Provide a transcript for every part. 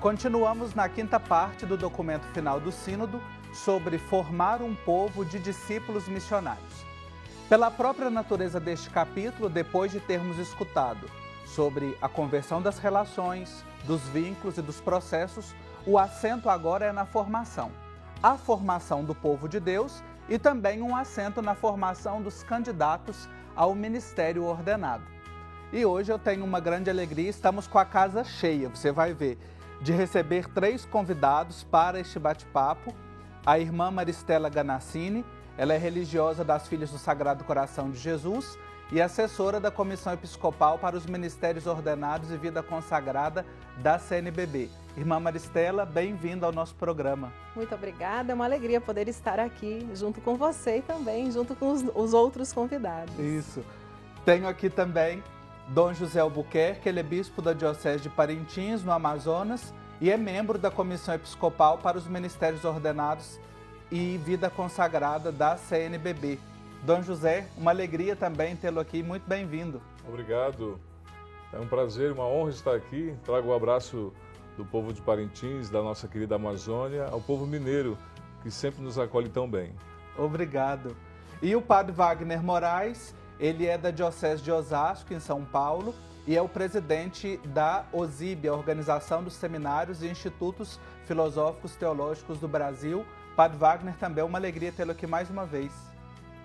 Continuamos na quinta parte do documento final do Sínodo sobre formar um povo de discípulos missionários. Pela própria natureza deste capítulo, depois de termos escutado sobre a conversão das relações, dos vínculos e dos processos, o acento agora é na formação. A formação do povo de Deus e também um acento na formação dos candidatos ao ministério ordenado. E hoje eu tenho uma grande alegria, estamos com a casa cheia, você vai ver, de receber 3 convidados para este bate-papo. A irmã Maristela Ganassini, ela é religiosa das Filhas do Sagrado Coração de Jesus e assessora da Comissão Episcopal para os Ministérios Ordenados e Vida Consagrada da CNBB. Irmã Maristela, bem-vinda ao nosso programa. Muito obrigada, é uma alegria poder estar aqui junto com você e também junto com os outros convidados. Isso. Tenho aqui também Dom José Albuquerque, ele é bispo da Diocese de Parintins, no Amazonas, e é membro da Comissão Episcopal para os Ministérios Ordenados e Vida Consagrada da CNBB. Dom José, uma alegria também tê-lo aqui, muito bem-vindo. Obrigado, é um prazer, uma honra estar aqui. Trago o abraço do povo de Parintins, da nossa querida Amazônia, ao povo mineiro, que sempre nos acolhe tão bem. Obrigado. E o padre Wagner Moraes, ele é da Diocese de Osasco, em São Paulo, e é o presidente da OSIB, a Organização dos Seminários e Institutos Filosóficos Teológicos do Brasil. Padre Wagner, também é uma alegria tê-lo aqui mais uma vez.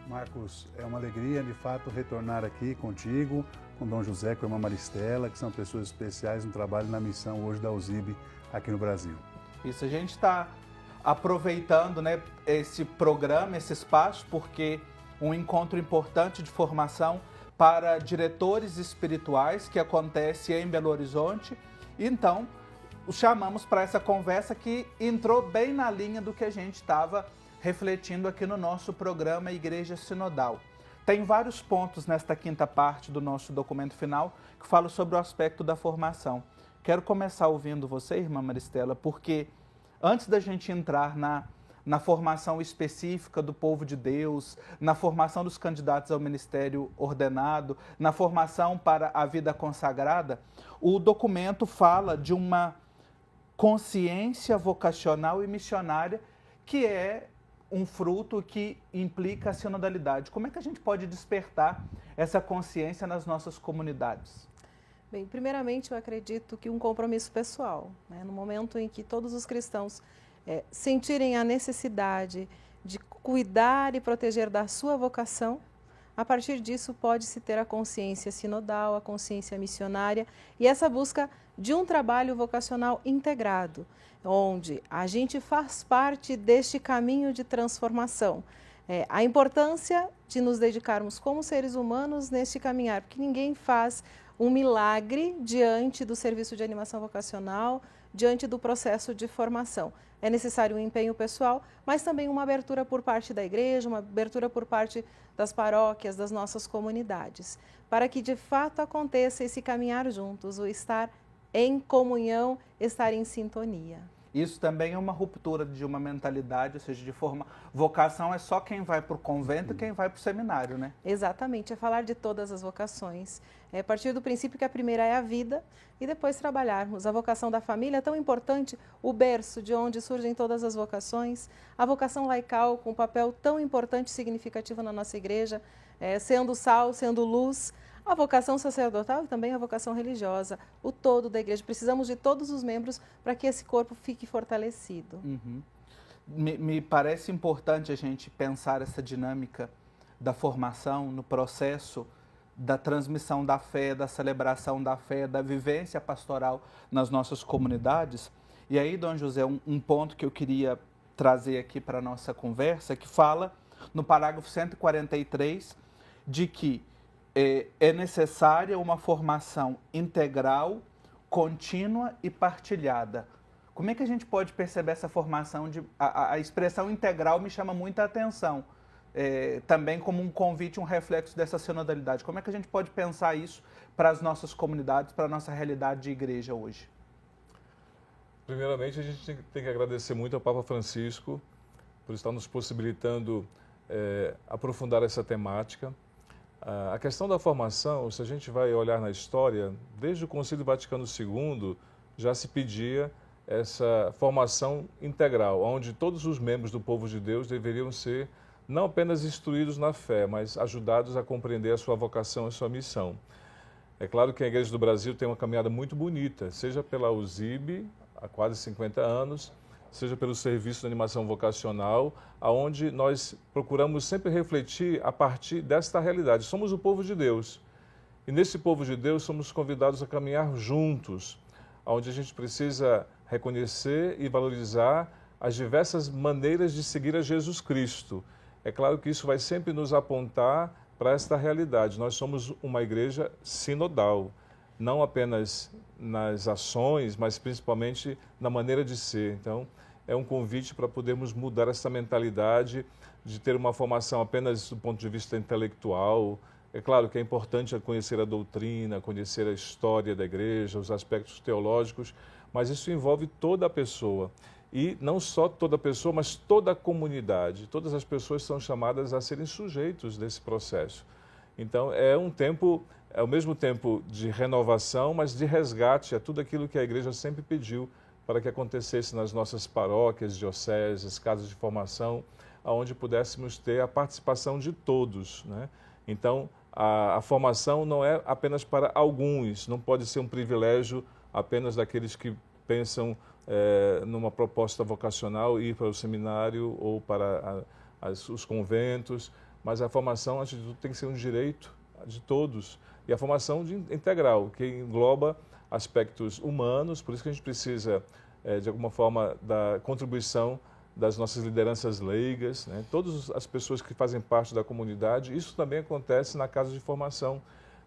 Marcos, é uma alegria, de fato, retornar aqui contigo, com Dom José, com a irmã Maristela, que são pessoas especiais no trabalho e na missão hoje da OSIB aqui no Brasil. Isso, a gente está aproveitando, né, esse programa, esse espaço, porque um encontro importante de formação para diretores espirituais que acontece em Belo Horizonte. Então, o chamamos para essa conversa que entrou bem na linha do que a gente estava refletindo aqui no nosso programa Igreja Sinodal. Tem vários pontos nesta quinta parte do nosso documento final que falam sobre o aspecto da formação. Quero começar ouvindo você, irmã Maristela, porque antes da gente entrar na formação específica do povo de Deus, na formação dos candidatos ao ministério ordenado, na formação para a vida consagrada, o documento fala de uma consciência vocacional e missionária que é um fruto que implica a sinodalidade. Como é que a gente pode despertar essa consciência nas nossas comunidades? Bem, primeiramente eu acredito que um compromisso pessoal, né? No momento em que todos os cristãos sentirem a necessidade de cuidar e proteger da sua vocação, a partir disso pode-se ter a consciência sinodal, a consciência missionária e essa busca de um trabalho vocacional integrado, onde a gente faz parte deste caminho de transformação. A importância de nos dedicarmos como seres humanos neste caminhar, porque ninguém faz um milagre diante do serviço de animação vocacional, diante do processo de formação. É necessário um empenho pessoal, mas também uma abertura por parte da igreja, uma abertura por parte das paróquias, das nossas comunidades, para que de fato aconteça esse caminhar juntos, o estar em comunhão, estar em sintonia. Isso também é uma ruptura de uma mentalidade, ou seja, de forma... Vocação é só quem vai para o convento e quem vai para o seminário, né? Exatamente, é falar de todas as vocações. É partir do princípio que a primeira é a vida e depois trabalharmos. A vocação da família é tão importante, o berço de onde surgem todas as vocações. A vocação laical com um papel tão importante e significativo na nossa igreja, sendo sal, sendo luz. A vocação sacerdotal e também a vocação religiosa, o todo da igreja. Precisamos de todos os membros para que esse corpo fique fortalecido. Uhum. Me parece importante a gente pensar essa dinâmica da formação no processo da transmissão da fé, da celebração da fé, da vivência pastoral nas nossas comunidades. E aí, Dom José, um ponto que eu queria trazer aqui para a nossa conversa, que fala no parágrafo 143 de que é necessária uma formação integral, contínua e partilhada. Como é que a gente pode perceber essa formação? A expressão integral me chama muita atenção, também como um convite, um reflexo dessa sinodalidade. Como é que a gente pode pensar isso para as nossas comunidades, para a nossa realidade de igreja hoje? Primeiramente, a gente tem que agradecer muito ao Papa Francisco por estar nos possibilitando aprofundar essa temática. A questão da formação, se a gente vai olhar na história, desde o Concílio Vaticano II já se pedia essa formação integral, onde todos os membros do povo de Deus deveriam ser não apenas instruídos na fé, mas ajudados a compreender a sua vocação e a sua missão. É claro que a Igreja do Brasil tem uma caminhada muito bonita, seja pela USIB, há quase 50 anos, seja pelo Serviço de Animação Vocacional, onde nós procuramos sempre refletir a partir desta realidade. Somos o povo de Deus, e nesse povo de Deus somos convidados a caminhar juntos, onde a gente precisa reconhecer e valorizar as diversas maneiras de seguir a Jesus Cristo. É claro que isso vai sempre nos apontar para esta realidade. Nós somos uma igreja sinodal, não apenas nas ações, mas principalmente na maneira de ser. Então, é um convite para podermos mudar essa mentalidade de ter uma formação apenas do ponto de vista intelectual. É claro que é importante conhecer a doutrina, conhecer a história da igreja, os aspectos teológicos, mas isso envolve toda a pessoa. E não só toda a pessoa, mas toda a comunidade. Todas as pessoas são chamadas a serem sujeitos desse processo. Então, é um tempo, ao mesmo tempo de renovação, mas de resgate a tudo aquilo que a igreja sempre pediu para que acontecesse nas nossas paróquias, dioceses, casas de formação, onde pudéssemos ter a participação de todos, né? Então, a formação não é apenas para alguns, não pode ser um privilégio apenas daqueles que pensam numa proposta vocacional, ir para o seminário ou para os conventos, mas a formação, antes de tudo, tem que ser um direito de todos. E a formação integral, que engloba aspectos humanos, por isso que a gente precisa, de alguma forma, da contribuição das nossas lideranças leigas, né? Todas as pessoas que fazem parte da comunidade. Isso também acontece na casa de formação,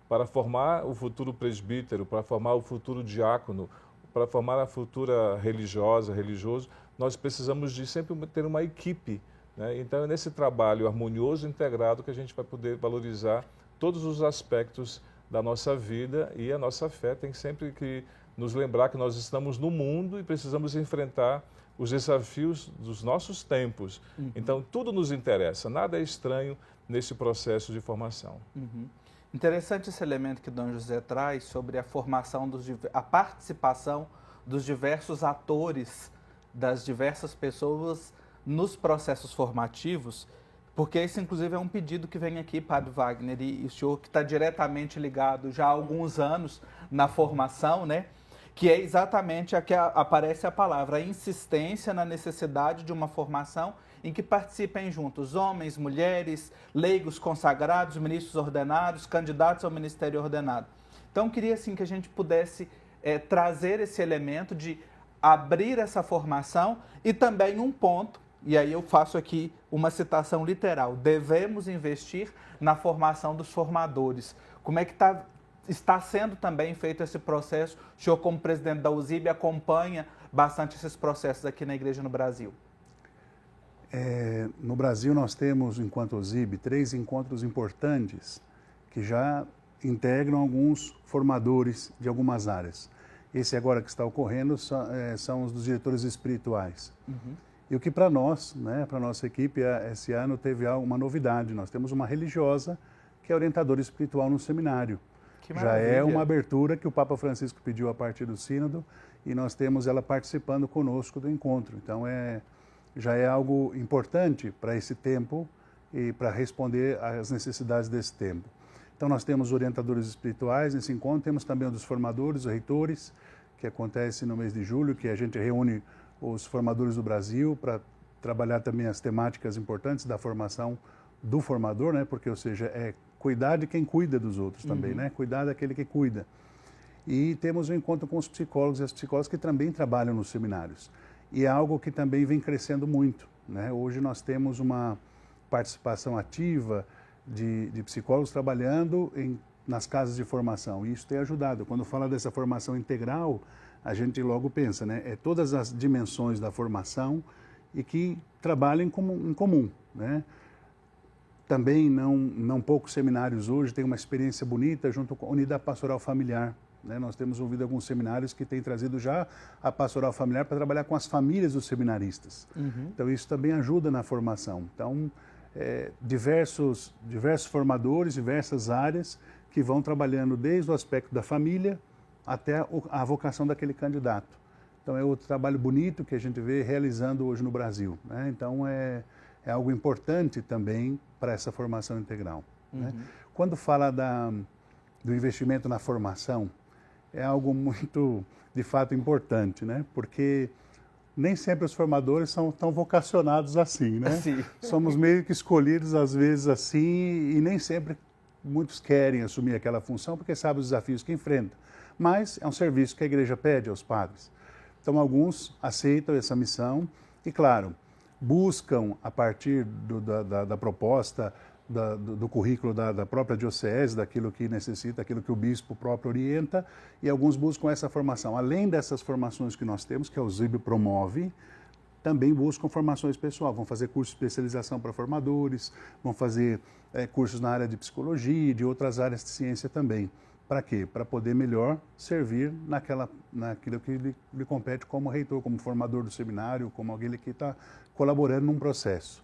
para formar o futuro presbítero, para formar o futuro diácono, para formar a futura religioso, nós precisamos de sempre ter uma equipe, né? Então, é nesse trabalho harmonioso, integrado, que a gente vai poder valorizar todos os aspectos da nossa vida, e a nossa fé tem sempre que nos lembrar que nós estamos no mundo e precisamos enfrentar os desafios dos nossos tempos. Uhum. Então, tudo nos interessa, nada é estranho nesse processo de formação. Uhum. Interessante esse elemento que Dom José traz sobre a formação, a participação dos diversos atores, das diversas pessoas nos processos formativos, porque esse, inclusive, é um pedido que vem aqui, Padre Wagner, e o senhor que está diretamente ligado já há alguns anos na formação, né? Que é exatamente a que aparece a palavra, a insistência na necessidade de uma formação em que participem juntos homens, mulheres, leigos consagrados, ministros ordenados, candidatos ao ministério ordenado. Então, queria assim que a gente pudesse trazer esse elemento de abrir essa formação e também um ponto, e aí eu faço aqui uma citação literal, devemos investir na formação dos formadores. Como é que está sendo também feito esse processo? O senhor, como presidente da USIB, acompanha bastante esses processos aqui na igreja no Brasil. No Brasil, nós temos, enquanto USIB, 3 encontros importantes que já integram alguns formadores de algumas áreas. Esse agora que está ocorrendo são os dos diretores espirituais. Uhum. E o que para nós, né, para a nossa equipe, esse ano teve uma novidade. Nós temos uma religiosa que é orientadora espiritual no seminário. Já é uma abertura que o Papa Francisco pediu a partir do sínodo e nós temos ela participando conosco do encontro. Então, já é algo importante para esse tempo e para responder às necessidades desse tempo. Então, nós temos orientadores espirituais nesse encontro, temos também o dos formadores, os reitores, que acontece no mês de julho, que a gente reúne os formadores do Brasil para trabalhar também as temáticas importantes da formação do formador, né? Porque, ou seja, é cuidar de quem cuida dos outros também, né? Cuidar daquele que cuida. E temos um encontro com os psicólogos e as psicólogas que também trabalham nos seminários. E é algo que também vem crescendo muito, né? Hoje nós temos uma participação ativa de psicólogos trabalhando nas casas de formação. E isso tem ajudado. Quando fala dessa formação integral, a gente logo pensa, né? É todas as dimensões da formação e que trabalham em comum, né? Também, não poucos seminários hoje têm uma experiência bonita junto com a unidade pastoral familiar, né? Nós temos ouvido alguns seminários que têm trazido já a pastoral familiar para trabalhar com as famílias dos seminaristas. Uhum. Então, isso também ajuda na formação. Então, diversos formadores, diversas áreas que vão trabalhando desde o aspecto da família até a vocação daquele candidato. Então é outro trabalho bonito que a gente vê realizando hoje no Brasil, né? Então é algo importante também para essa formação integral, né? Quando fala do investimento na formação, é algo muito, de fato, importante, né? Porque nem sempre os formadores são tão vocacionados assim, né? Sim. Somos meio que escolhidos, às vezes, assim, e nem sempre muitos querem assumir aquela função porque sabem os desafios que enfrentam. Mas é um serviço que a igreja pede aos padres. Então, alguns aceitam essa missão e, claro, buscam, a partir da proposta, do currículo da própria diocese, daquilo que necessita, aquilo que o bispo próprio orienta, e alguns buscam essa formação. Além dessas formações que nós temos, que a USIB promove, também buscam formações pessoais, vão fazer cursos de especialização para formadores, vão fazer cursos na área de psicologia e de outras áreas de ciência também. Para quê? Para poder melhor servir naquilo que lhe compete como reitor, como formador do seminário, como alguém que está colaborando num processo.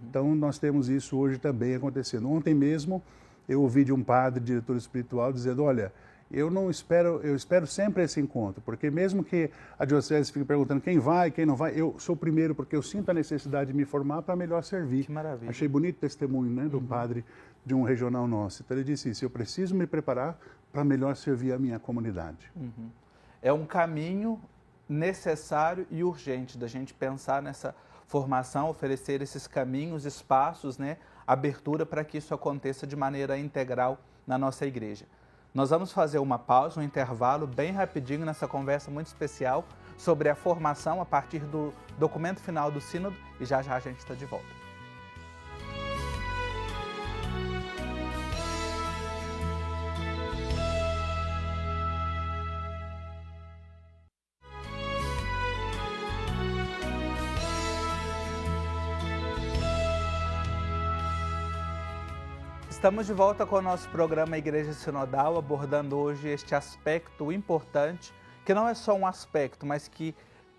Então, nós temos isso hoje também acontecendo. Ontem mesmo, eu ouvi de um padre, diretor espiritual, dizendo, olha, eu espero sempre esse encontro, porque mesmo que a diocese fique perguntando quem vai, quem não vai, eu sou o primeiro, porque eu sinto a necessidade de me formar para melhor servir. Que maravilha. Achei bonito o testemunho, né, do padre de um regional nosso. Então, ele disse isso, eu preciso me preparar para melhor servir a minha comunidade. É um caminho necessário e urgente da gente pensar nessa formação, oferecer esses caminhos, espaços, né, abertura para que isso aconteça de maneira integral na nossa igreja. Nós vamos fazer uma pausa, um intervalo bem rapidinho nessa conversa muito especial sobre a formação a partir do documento final do Sínodo e já já a gente está de volta. Estamos de volta com o nosso programa Igreja Sinodal, abordando hoje este aspecto importante, que não é só um aspecto, mas que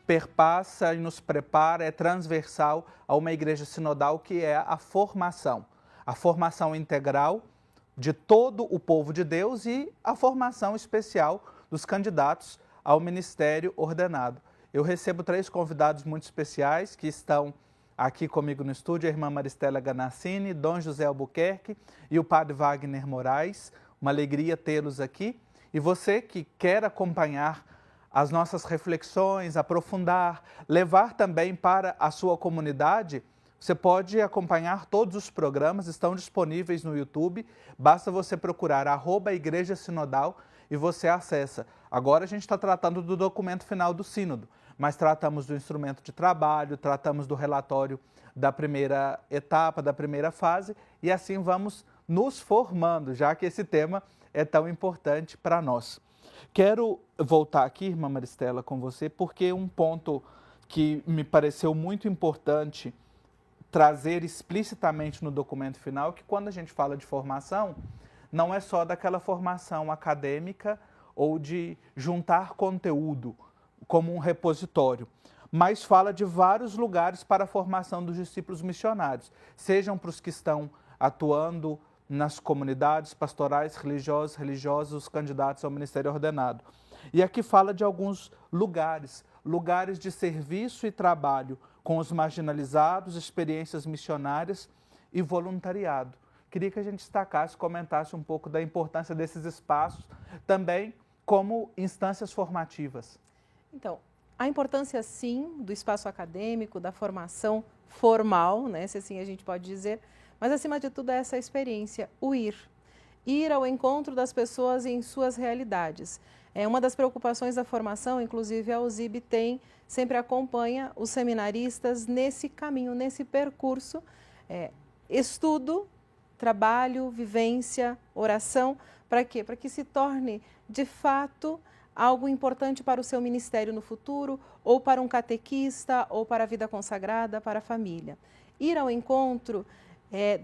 perpassa e nos prepara, é transversal a uma igreja sinodal, que é a formação integral de todo o povo de Deus e a formação especial dos candidatos ao ministério ordenado. Eu recebo 3 convidados muito especiais que estão aqui comigo no estúdio, a irmã Maristela Ganassini, Dom José Albuquerque e o padre Wagner Moraes. Uma alegria tê-los aqui. E você que quer acompanhar as nossas reflexões, aprofundar, levar também para a sua comunidade, você pode acompanhar todos os programas, estão disponíveis no YouTube. Basta você procurar @Igreja Sinodal e você acessa. Agora a gente está tratando do documento final do Sínodo, mas tratamos do instrumento de trabalho, tratamos do relatório da primeira etapa, da primeira fase, e assim vamos nos formando, já que esse tema é tão importante para nós. Quero voltar aqui, irmã Maristela, com você, porque um ponto que me pareceu muito importante trazer explicitamente no documento final, que quando a gente fala de formação, não é só daquela formação acadêmica ou de juntar conteúdo como um repositório, mas fala de vários lugares para a formação dos discípulos missionários, sejam para os que estão atuando nas comunidades pastorais, religiosos, os candidatos ao ministério ordenado. E aqui fala de alguns lugares de serviço e trabalho com os marginalizados, experiências missionárias e voluntariado. Queria que a gente destacasse, comentasse um pouco da importância desses espaços, também como instâncias formativas. Então, a importância, sim, do espaço acadêmico, da formação formal, né, se assim a gente pode dizer, mas, acima de tudo, é essa experiência, o ir ao encontro das pessoas em suas realidades. É uma das preocupações da formação, inclusive a USIB sempre acompanha os seminaristas nesse caminho, nesse percurso, estudo, trabalho, vivência, oração, para quê? Para que se torne, de fato, algo importante para o seu ministério no futuro, ou para um catequista, ou para a vida consagrada, para a família. Ir ao encontro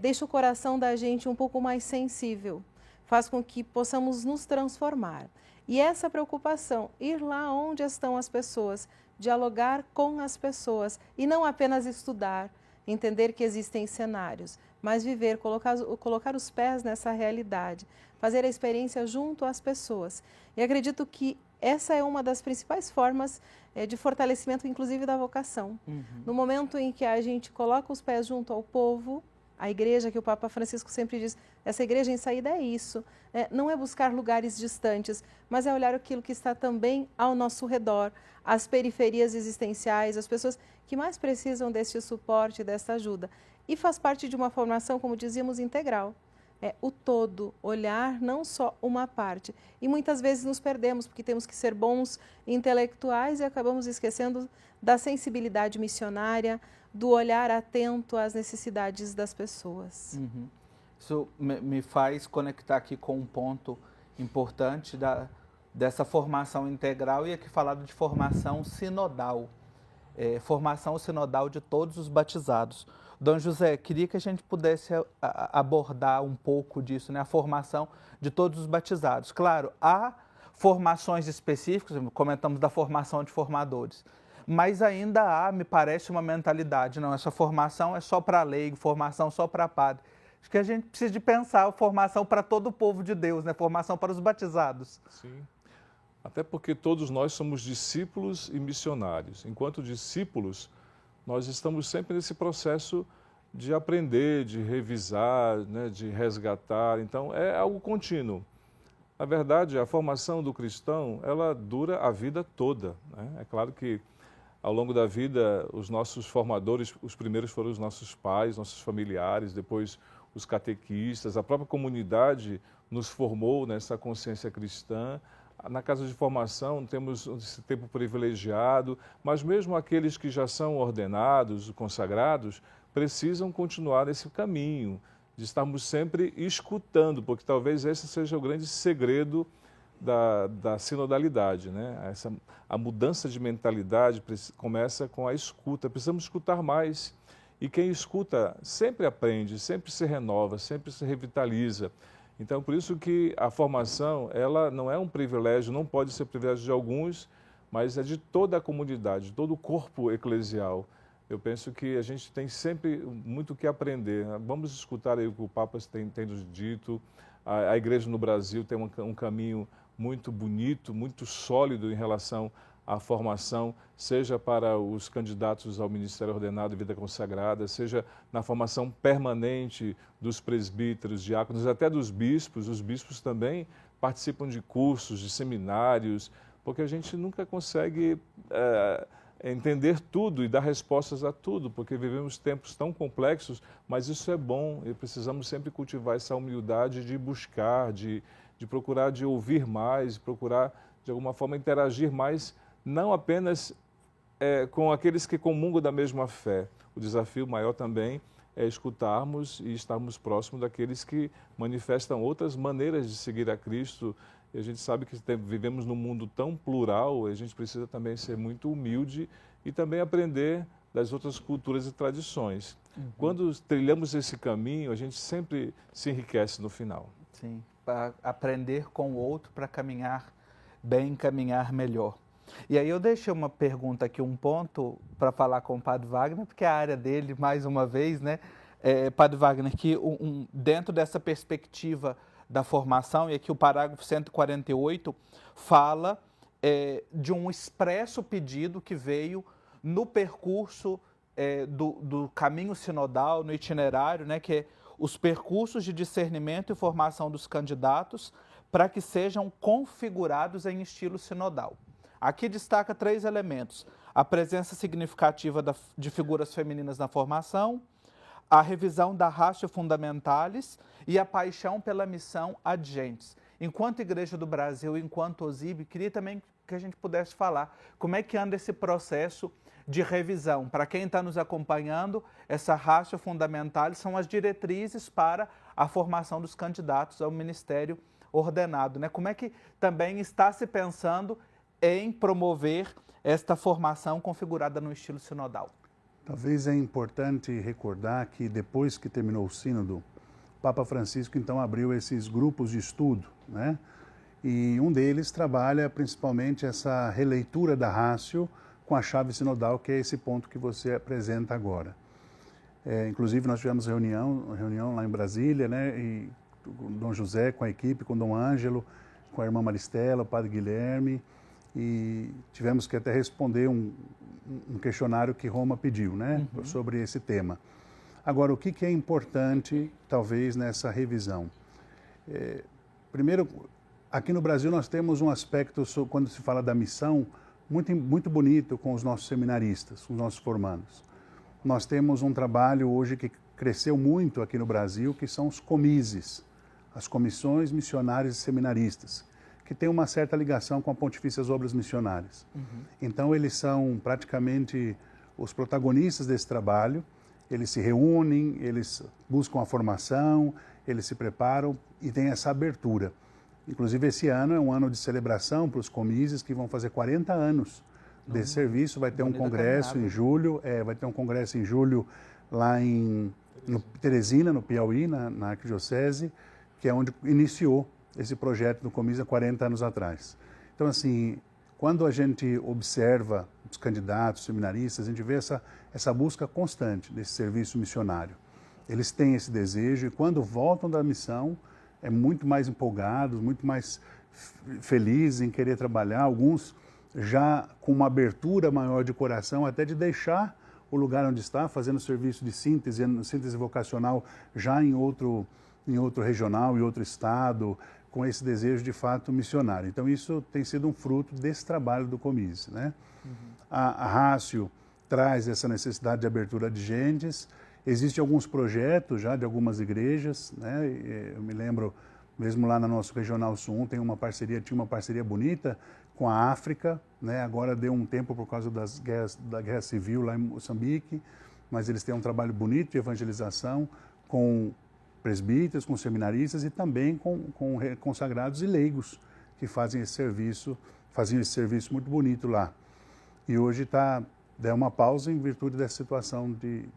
deixa o coração da gente um pouco mais sensível, faz com que possamos nos transformar. E essa preocupação, ir lá onde estão as pessoas, dialogar com as pessoas, e não apenas estudar, entender que existem cenários, mas viver, colocar os pés nessa realidade, fazer a experiência junto às pessoas. E acredito que essa é uma das principais formas de fortalecimento, inclusive, da vocação. No momento em que a gente coloca os pés junto ao povo, a igreja, que o Papa Francisco sempre diz, essa igreja em saída é isso, não é buscar lugares distantes, mas é olhar aquilo que está também ao nosso redor, as periferias existenciais, as pessoas que mais precisam deste suporte, desta ajuda. E faz parte de uma formação, como dizíamos, integral. É o todo, olhar não só uma parte. E muitas vezes nos perdemos, porque temos que ser bons intelectuais e acabamos esquecendo da sensibilidade missionária, do olhar atento às necessidades das pessoas. Isso me faz conectar aqui com um ponto importante dessa formação integral e aqui falado de formação sinodal. Formação sinodal de todos os batizados. Dom José, queria que a gente pudesse abordar um pouco disso, né? A formação de todos os batizados. Claro, há formações específicas, comentamos da formação de formadores, mas ainda há, me parece, uma mentalidade, não, essa formação é só para leigo, formação só para padre. Acho que a gente precisa de pensar a formação para todo o povo de Deus, né? Formação para os batizados. Sim, até porque todos nós somos discípulos e missionários. Enquanto discípulos, nós estamos sempre nesse processo de aprender, de revisar, né, de resgatar. Então, é algo contínuo. Na verdade, a formação do cristão, ela dura a vida toda, né? É claro que, ao longo da vida, os nossos formadores, os primeiros foram os nossos pais, nossos familiares, depois os catequistas, a própria comunidade nos formou nessa consciência cristã. Na casa de formação temos esse tempo privilegiado, mas mesmo aqueles que já são ordenados, consagrados, precisam continuar nesse caminho, de estarmos sempre escutando, porque talvez esse seja o grande segredo da sinodalidade, né? A mudança de mentalidade começa com a escuta, precisamos escutar mais. E quem escuta sempre aprende, sempre se renova, sempre se revitaliza. Então, por isso que a formação, ela não é um privilégio, não pode ser privilégio de alguns, mas é de toda a comunidade, de todo o corpo eclesial. Eu penso que a gente tem sempre muito o que aprender. Vamos escutar aí o que o Papa tem nos dito. A Igreja no Brasil tem um caminho muito bonito, muito sólido em relação à formação, seja para os candidatos ao Ministério Ordenado e Vida Consagrada, seja na formação permanente dos presbíteros, diáconos, até dos bispos. Os bispos também participam de cursos, de seminários, porque a gente nunca consegue entender tudo e dar respostas a tudo, porque vivemos tempos tão complexos, mas isso é bom e precisamos sempre cultivar essa humildade de buscar, de procurar de ouvir mais, procurar de alguma forma interagir mais, não apenas com aqueles que comungam da mesma fé. O desafio maior também é escutarmos e estarmos próximos daqueles que manifestam outras maneiras de seguir a Cristo. E a gente sabe que vivemos num mundo tão plural, a gente precisa também ser muito humilde e também aprender das outras culturas e tradições. Quando trilhamos esse caminho, a gente sempre se enriquece no final. Sim, para aprender com o outro, para caminhar bem, caminhar melhor. E aí eu deixei uma pergunta aqui, um ponto para falar com o Padre Wagner, porque é a área dele, mais uma vez, né? Padre Wagner, que dentro dessa perspectiva da formação, e aqui o parágrafo 148 fala de um expresso pedido que veio no percurso do caminho sinodal, no itinerário, né, que é os percursos de discernimento e formação dos candidatos para que sejam configurados em estilo sinodal. Aqui destaca 3 elementos: a presença significativa de figuras femininas na formação, a revisão da Ratio Fundamentalis e a paixão pela missão ad gentes. Enquanto Igreja do Brasil, enquanto OSIB, queria também que a gente pudesse falar como é que anda esse processo de revisão. Para quem está nos acompanhando, essa Ratio Fundamentalis são as diretrizes para a formação dos candidatos ao ministério ordenado, né? Como é que também está se pensando em promover esta formação configurada no estilo sinodal? Talvez é importante recordar que depois que terminou o sínodo, o Papa Francisco então abriu esses grupos de estudo, né? E um deles trabalha principalmente essa releitura da Ratio com a chave sinodal, que é esse ponto que você apresenta agora. Inclusive nós tivemos reunião lá em Brasília, né? E o Dom José com a equipe, com o Dom Ângelo, com a irmã Maristela, o Padre Guilherme, e tivemos que até responder um questionário que Roma pediu, né, sobre esse tema. Agora, o que é importante, talvez, nessa revisão? Primeiro, aqui no Brasil nós temos um aspecto, quando se fala da missão, muito bonito com os nossos seminaristas, os nossos formandos. Nós temos um trabalho hoje que cresceu muito aqui no Brasil, que são os comises, as comissões missionárias e seminaristas, que têm uma certa ligação com a Pontifícias Obras Missionárias. Então, eles são praticamente os protagonistas desse trabalho, eles se reúnem, eles buscam a formação, eles se preparam e têm essa abertura. Inclusive, esse ano é um ano de celebração para os comises, que vão fazer 40 anos desse serviço. Vai ter um congresso em julho, vai ter um congresso em julho lá em Teresina, no Piauí, na Arquidiocese, que é onde iniciou esse projeto do Comis há 40 anos atrás. Então, assim, quando a gente observa os candidatos, seminaristas, a gente vê essa busca constante desse serviço missionário. Eles têm esse desejo e quando voltam da missão, é muito mais empolgados, muito mais felizes em querer trabalhar, alguns já com uma abertura maior de coração, até de deixar o lugar onde está, fazendo serviço de síntese vocacional já em outro regional, em outro estado, com esse desejo de fato missionário. Então isso tem sido um fruto desse trabalho do Comis, né? A Rácio traz essa necessidade de abertura de gentes. Existem alguns projetos já de algumas igrejas, né? Eu me lembro, mesmo lá no nosso Regional Sul, tinha uma parceria bonita com a África, né? Agora deu um tempo por causa da guerra civil lá em Moçambique, mas eles têm um trabalho bonito de evangelização com presbíteros, com seminaristas e também com consagrados e leigos que faziam esse serviço muito bonito lá. E hoje deu uma pausa em virtude dessa situação que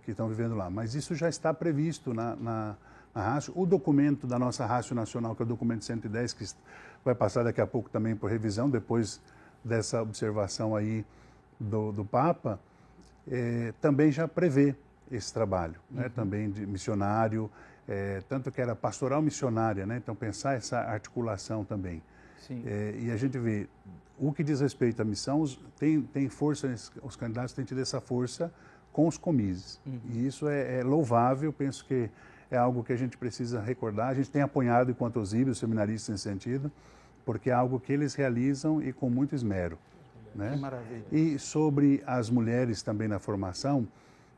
estão vivendo lá. Mas isso já está previsto na Rácio. O documento da nossa Rácio Nacional, que é o documento 110, que vai passar daqui a pouco também por revisão, depois dessa observação aí do Papa, também já prevê esse trabalho, né? Também de missionário, tanto que era pastoral missionária, né? Então pensar essa articulação também. Sim. E a gente vê, o que diz respeito à missão, tem força, os candidatos têm tido essa força com os comises. E isso é louvável, penso que é algo que a gente precisa recordar. A gente tem apoiado enquanto OSIB, os seminaristas nesse sentido, porque é algo que eles realizam e com muito esmero, né? Que maravilha. E sobre as mulheres também na formação,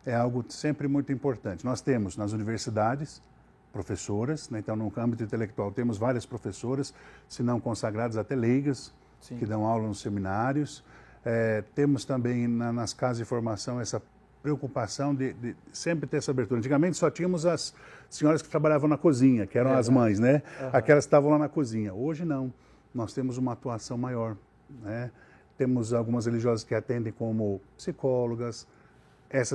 é algo sempre muito importante. Nós temos nas universidades professoras, né? Então no âmbito intelectual temos várias professoras, se não consagradas, até leigas, sim, que dão aula nos seminários. Temos também nas casas de formação essa preocupação de sempre ter essa abertura. Antigamente só tínhamos as senhoras que trabalhavam na cozinha, que eram as mães, né? Aquelas que estavam lá na cozinha. Hoje não, nós temos uma atuação maior, né? Temos algumas religiosas que atendem como psicólogas, essa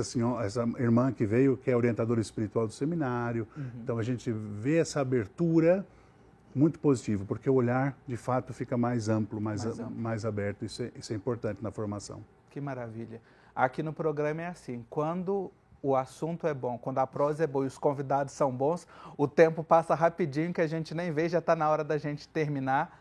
irmã que veio, que é orientadora espiritual do seminário. Então a gente vê essa abertura muito positiva, porque o olhar de fato fica mais amplo, mais aberto. Isso é importante na formação. Que maravilha. Aqui no programa é assim, quando o assunto é bom, quando a prosa é boa e os convidados são bons, o tempo passa rapidinho que a gente nem vê, já está na hora da gente terminar.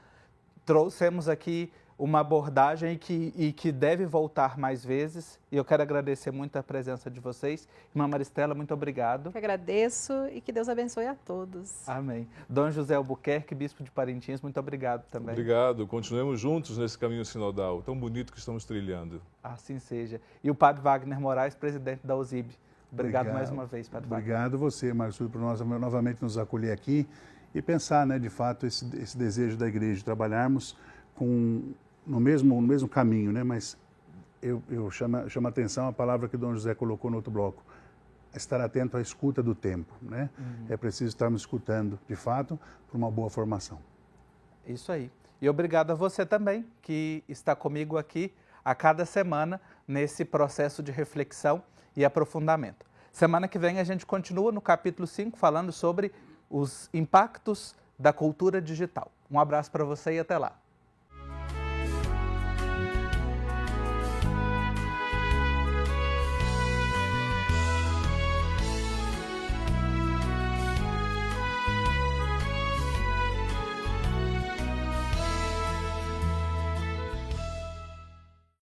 Trouxemos aqui uma abordagem e que deve voltar mais vezes. E eu quero agradecer muito a presença de vocês. Irmã Maristela, muito obrigado. Eu agradeço e que Deus abençoe a todos. Amém. Dom José Albuquerque, bispo de Parintins, muito obrigado também. Obrigado. Continuemos juntos nesse caminho sinodal, tão bonito que estamos trilhando. Assim seja. E o Padre Wagner Moraes, presidente da OSIB. Obrigado mais uma vez, Padre Wagner. Obrigado você, Marcelo, por nós novamente nos acolher aqui e pensar, né, de fato, esse desejo da igreja de trabalharmos no mesmo caminho, né? Mas eu chamo a atenção a palavra que o Dom José colocou no outro bloco, estar atento à escuta do tempo, né? É preciso estarmos escutando, de fato, para uma boa formação. Isso aí. E obrigado a você também, que está comigo aqui a cada semana nesse processo de reflexão e aprofundamento. Semana que vem a gente continua no capítulo 5 falando sobre os impactos da cultura digital. Um abraço para você e até lá.